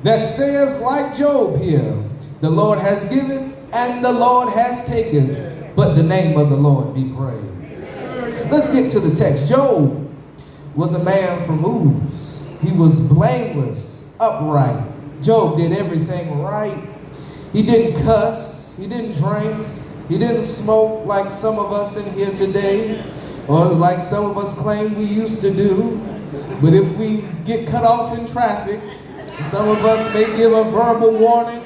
that says, like Job here, the Lord has given and the Lord has taken, but the name of the Lord be praised. Let's get to the text. Job was a man from Uz. He was blameless, upright. Job did everything right. He didn't cuss. He didn't drink. He didn't smoke like some of us in here today, or like some of us claim we used to do. But if we get cut off in traffic, some of us may give a verbal warning,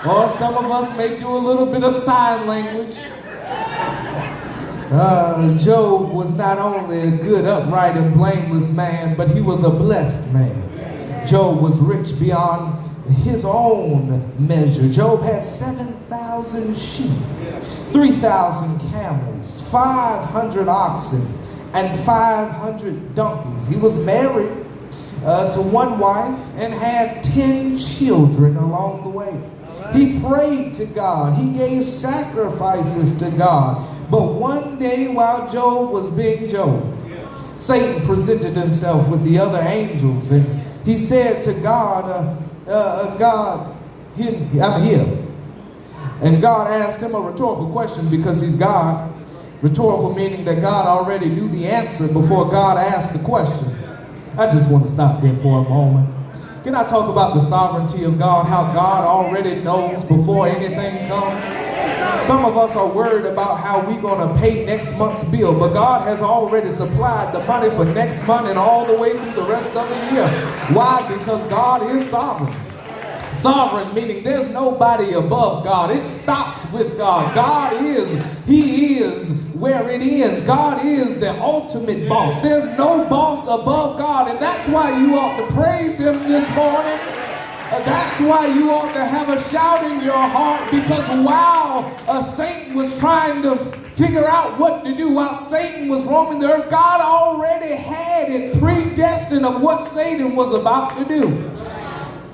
or some of us may do a little bit of sign language. Job was not only a good, upright, and blameless man, but he was a blessed man. Job was rich beyond his own measure. Job had 7,000 sheep, 3,000 camels, 500 oxen, and 500 donkeys. He was married to one wife and had 10 children along the way. He prayed to God. He gave sacrifices to God. But one day while Job was being Job, Satan presented himself with the other angels, and he said to God, God, I'm here. And God asked him a rhetorical question because he's God. Rhetorical meaning that God already knew the answer before God asked the question. I just want to stop there for a moment. Can I talk about the sovereignty of God, how God already knows before anything comes? Some of us are worried about how we're going to pay next month's bill, but God has already supplied the money for next month and all the way through the rest of the year. Why? Because God is sovereign. Sovereign meaning there's nobody above God. It stops with God. God is, He is where it ends. God is the ultimate boss. There's no boss above God, and that's why you ought to praise Him this morning. That's why you ought to have a shout in your heart, because while Satan was trying to figure out what to do, while Satan was roaming the earth, God already had it predestined of what Satan was about to do.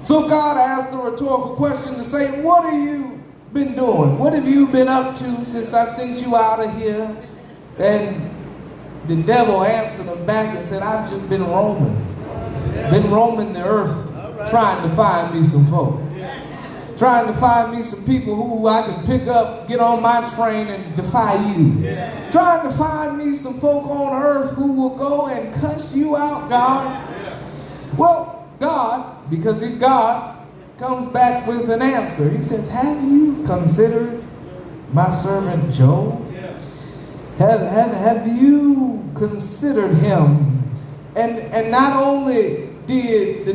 So God asked the rhetorical question to Satan, what have you been doing? What have you been up to since I sent you out of here? And the devil answered him back and said, I've just been roaming the earth, trying to find me some folk. Trying to find me some people who I can pick up, get on my train and defy you. Trying to find me some folk on earth who will go and cuss you out, God. Well, God, because He's God, comes back with an answer. He says, have you considered my servant Job? Have you considered him? And not only did the